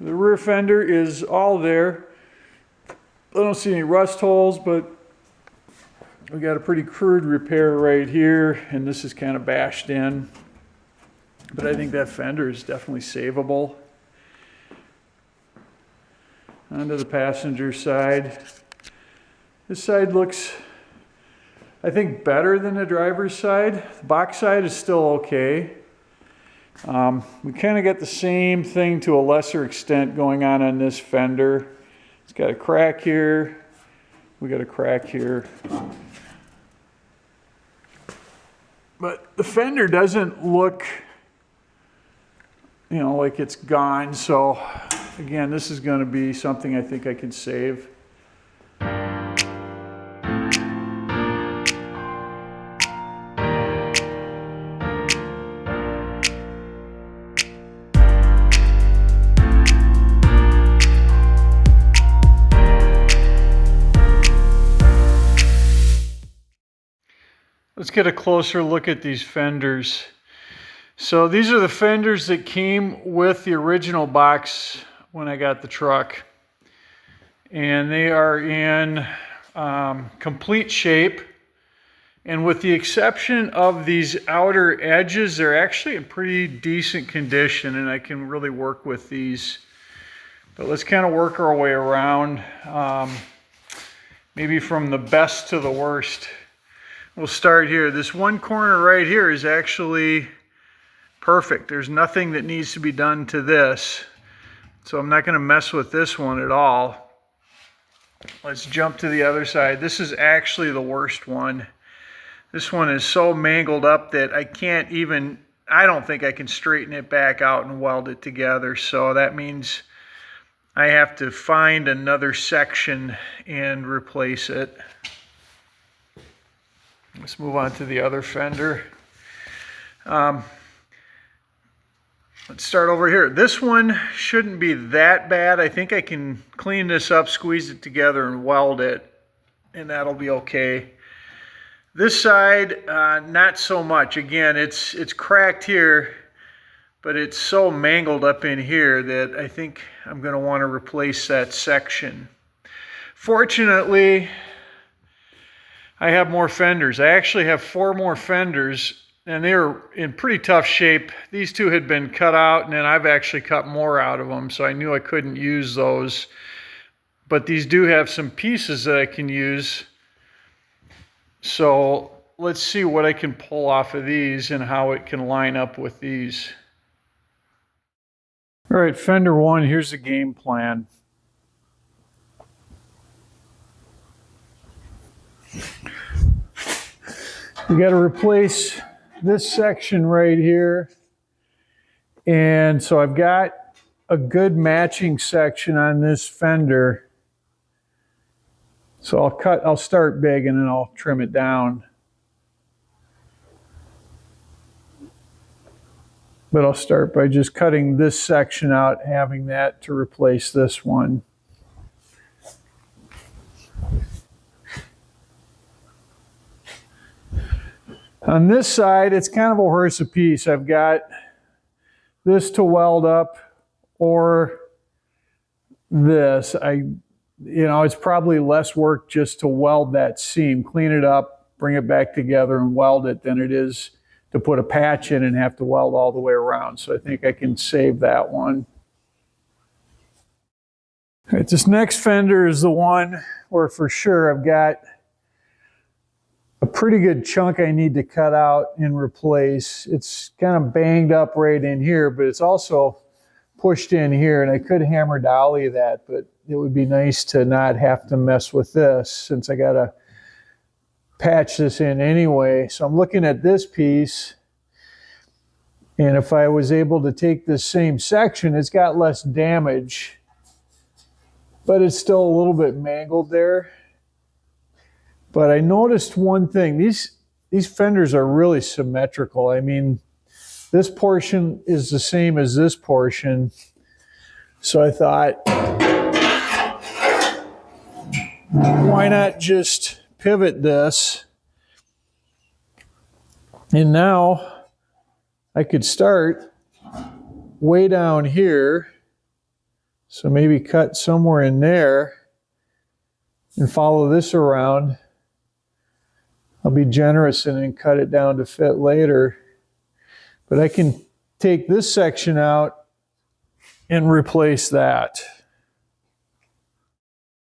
The rear fender is all there. I don't see any rust holes, but we got a pretty crude repair right here, and this is kind of bashed in. But I think that fender is definitely savable. Onto the passenger side. This side looks, I think, better than the driver's side. The box side is still okay. We kind of got the same thing to a lesser extent going on this fender. It's got a crack here. We got a crack here. But the fender doesn't look, you know, like it's gone. So again, this is going to be something I think I can save. Let's get a closer look at these fenders. So these are the fenders that came with the original box when I got the truck. And they are in complete shape. And with the exception of these outer edges, they're actually in pretty decent condition, and I can really work with these. But let's kind of work our way around, maybe from the best to the worst. We'll start here. This one corner right here is actually perfect. There's nothing that needs to be done to this. So I'm not going to mess with this one at all. Let's jump to the other side. This is actually the worst one. This one is so mangled up that I don't think I can straighten it back out and weld it together. So that means I have to find another section and replace it. Let's move on to the other fender. Let's start over here. This one shouldn't be that bad. I think I can clean this up, squeeze it together, and weld it, and that'll be okay. This side, not so much. Again, it's cracked here, but it's so mangled up in here that I think I'm going to want to replace that section. Fortunately, I have more fenders. I actually have 4 more fenders, and they are in pretty tough shape. These 2 had been cut out, and then I've actually cut more out of them, so I knew I couldn't use those. But these do have some pieces that I can use. So let's see what I can pull off of these and how it can line up with these. All right, fender 1, here's the game plan. You got to replace this section right here. And so I've got a good matching section on this fender. So I'll start big and then I'll trim it down. But I'll start by just cutting this section out, having that to replace this one. On this side, it's kind of a horse apiece. I've got this to weld up or this. It's probably less work just to weld that seam, clean it up, bring it back together and weld it than it is to put a patch in and have to weld all the way around. So I think I can save that one. All right, this next fender is the one where for sure I've got a pretty good chunk I need to cut out and replace. It's kind of banged up right in here, but it's also pushed in here, and I could hammer dolly that, but it would be nice to not have to mess with this since I got to patch this in anyway. So I'm looking at this piece, and if I was able to take this same section, it's got less damage, but it's still a little bit mangled there. But I noticed one thing. These fenders are really symmetrical. I mean, this portion is the same as this portion. So I thought, why not just pivot this? And now I could start way down here So maybe cut somewhere in there and follow this around. I'll be generous and then cut it down to fit later. But I can take this section out and replace that.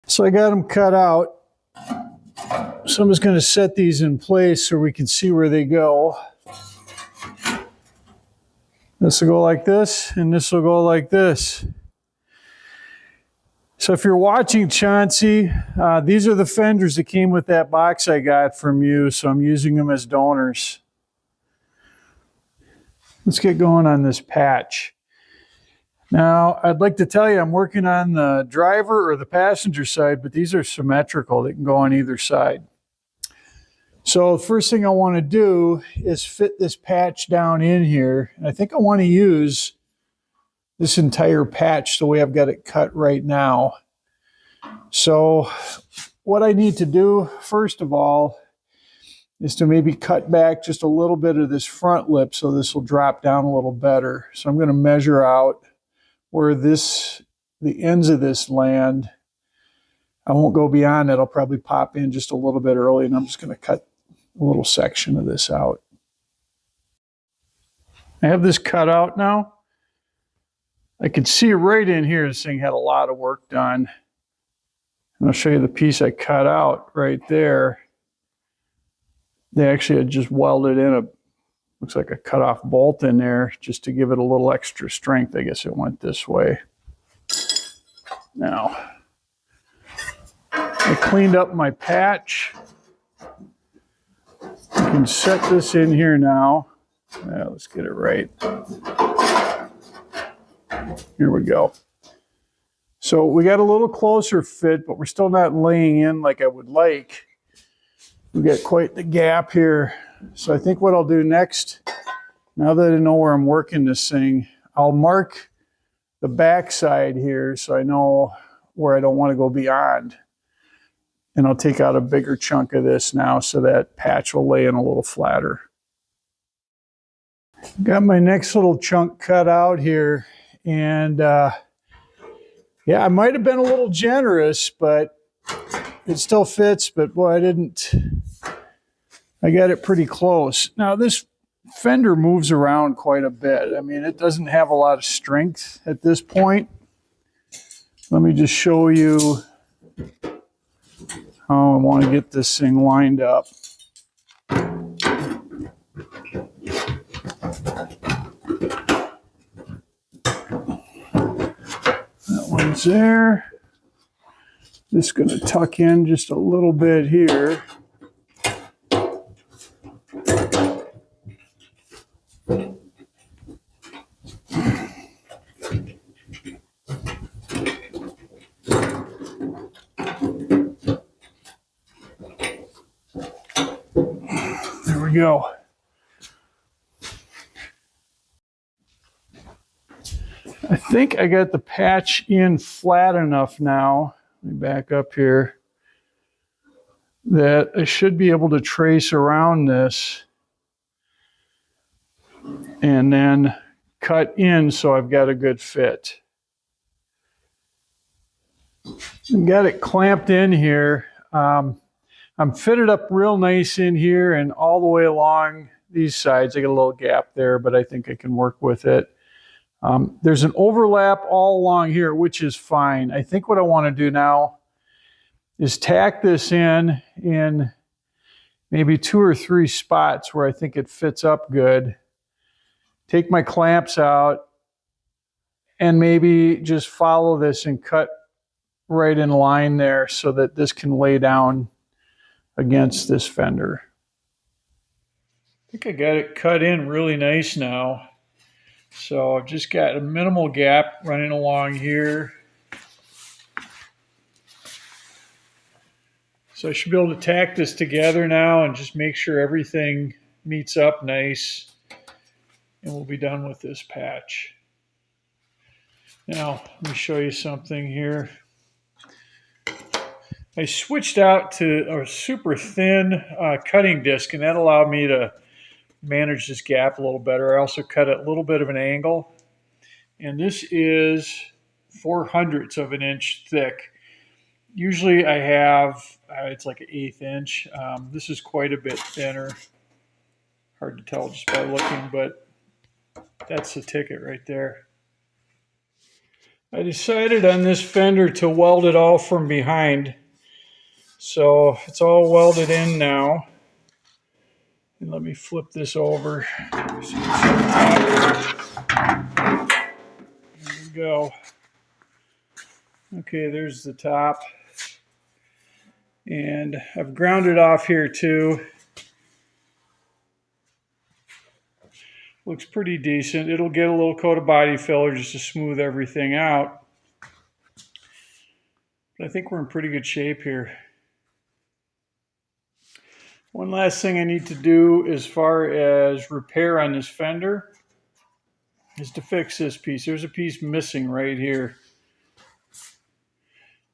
So I got them cut out. So I'm just going to set these in place so we can see where they go. This will go like this, and this will go like this. So if you're watching, Chauncey, these are the fenders that came with that box I got from you, so I'm using them as donors. Let's get going on this patch. Now, I'd like to tell you I'm working on the driver or the passenger side, but these are symmetrical. They can go on either side. So the first thing I want to do is fit this patch down in here. And I think I want to use this entire patch the way I've got it cut right now. So what I need to do, first of all, is to maybe cut back just a little bit of this front lip so this will drop down a little better. So I'm going to measure out where the ends of this land. I won't go beyond it. I'll probably pop in just a little bit early, and I'm just going to cut a little section of this out. I have this cut out now. I can see right in here this thing had a lot of work done. And I'll show you the piece I cut out right there. They actually had just welded in looks like a cut-off bolt in there just to give it a little extra strength. I guess it went this way. Now, I cleaned up my patch. I can set this in here now. Let's get it right. Here we go. So we got a little closer fit, but we're still not laying in like I would like. We got quite the gap here. So I think what I'll do next, now that I know where I'm working this thing, I'll mark the back side here so I know where I don't want to go beyond. And I'll take out a bigger chunk of this now so that patch will lay in a little flatter. Got my next little chunk cut out here. And yeah, I might have been a little generous, but it still fits. But boy, I got it pretty close. Now this fender moves around quite a bit. I mean, it doesn't have a lot of strength at this point. Let me just show you how I want to get this thing lined up. That one's there. Just going to tuck in just a little bit here. There we go. I think I got the patch in flat enough now. Let me back up here. That I should be able to trace around this and then cut in so I've got a good fit. Got it clamped in here. I'm fitted up real nice in here and all the way along these sides. I got a little gap there, but I think I can work with it. There's an overlap all along here, which is fine. I think what I want to do now is tack this in maybe 2 or 3 spots where I think it fits up good. Take my clamps out and maybe just follow this and cut right in line there so that this can lay down against this fender. I think I got it cut in really nice now. So I've just got a minimal gap running along here. So I should be able to tack this together now and just make sure everything meets up nice. And we'll be done with this patch. Now, let me show you something here. I switched out to a super thin cutting disc, and that allowed me to manage this gap a little better. I also cut at a little bit of an angle. And this is 4/100 of an inch thick. Usually I have, it's like an 1/8 inch. This is quite a bit thinner. Hard to tell just by looking, but that's the ticket right there. I decided on this fender to weld it all from behind. So it's all welded in now. And let me flip this over. There we go. Okay, there's the top. And I've grounded off here too. Looks pretty decent. It'll get a little coat of body filler just to smooth everything out. But I think we're in pretty good shape here. One last thing I need to do as far as repair on this fender is to fix this piece. There's a piece missing right here.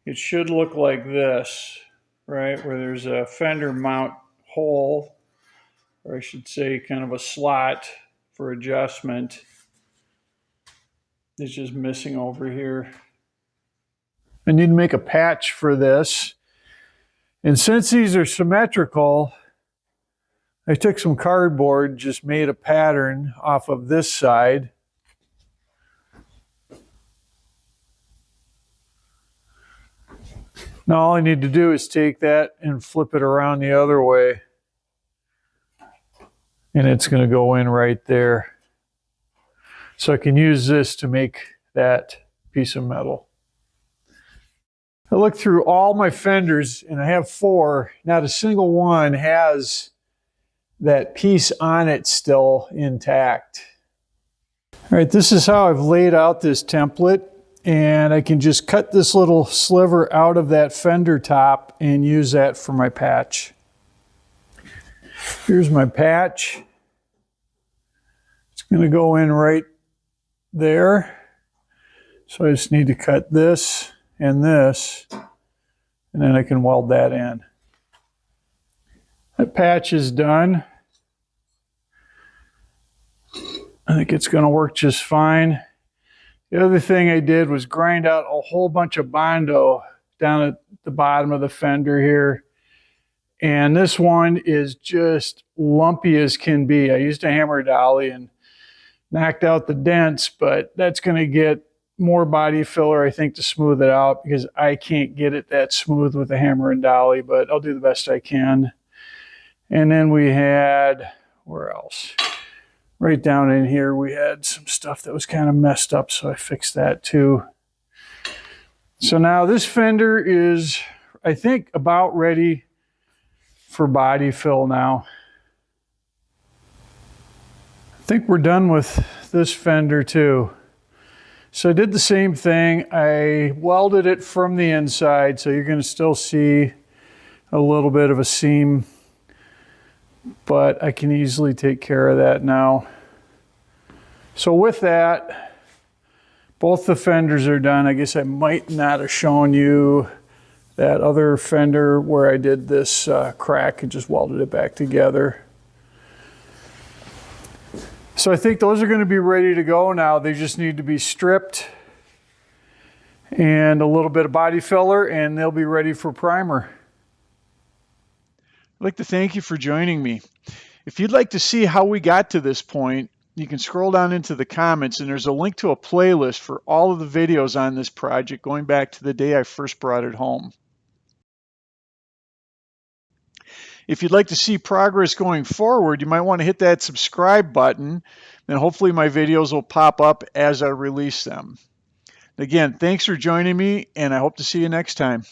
It should look like this, right? Where there's a fender mount hole, or I should say kind of a slot for adjustment. It's just missing over here. I need to make a patch for this. And since these are symmetrical, I took some cardboard, just made a pattern off of this side. Now all I need to do is take that and flip it around the other way. And it's going to go in right there. So I can use this to make that piece of metal. I looked through all my fenders, and I have 4. Not a single one has that piece on it still intact. All right, this is how I've laid out this template, and I can just cut this little sliver out of that fender top and use that for my patch. Here's my patch. It's going to go in right there. So I just need to cut this and this, and then I can weld that in. That patch is done. I think it's going to work just fine. The other thing I did was grind out a whole bunch of Bondo down at the bottom of the fender here. And this one is just lumpy as can be. I used a hammer dolly and knocked out the dents, but that's going to get more body filler, I think, to smooth it out, because I can't get it that smooth with a hammer and dolly, but I'll do the best I can. And then we had, where else? Right down in here, we had some stuff that was kind of messed up, so I fixed that too. So now this fender is, I think, about ready for body fill now. I think we're done with this fender too. So I did the same thing. I welded it from the inside, so you're going to still see a little bit of a seam, but I can easily take care of that now. So with that, both the fenders are done. I guess I might not have shown you that other fender where I did this crack and just welded it back together. So I think those are going to be ready to go now. They just need to be stripped and a little bit of body filler, and they'll be ready for primer. I'd like to thank you for joining me. If you'd like to see how we got to this point, you can scroll down into the comments, and there's a link to a playlist for all of the videos on this project going back to the day I first brought it home. If you'd like to see progress going forward, you might want to hit that subscribe button, and hopefully my videos will pop up as I release them. Again, thanks for joining me, and I hope to see you next time.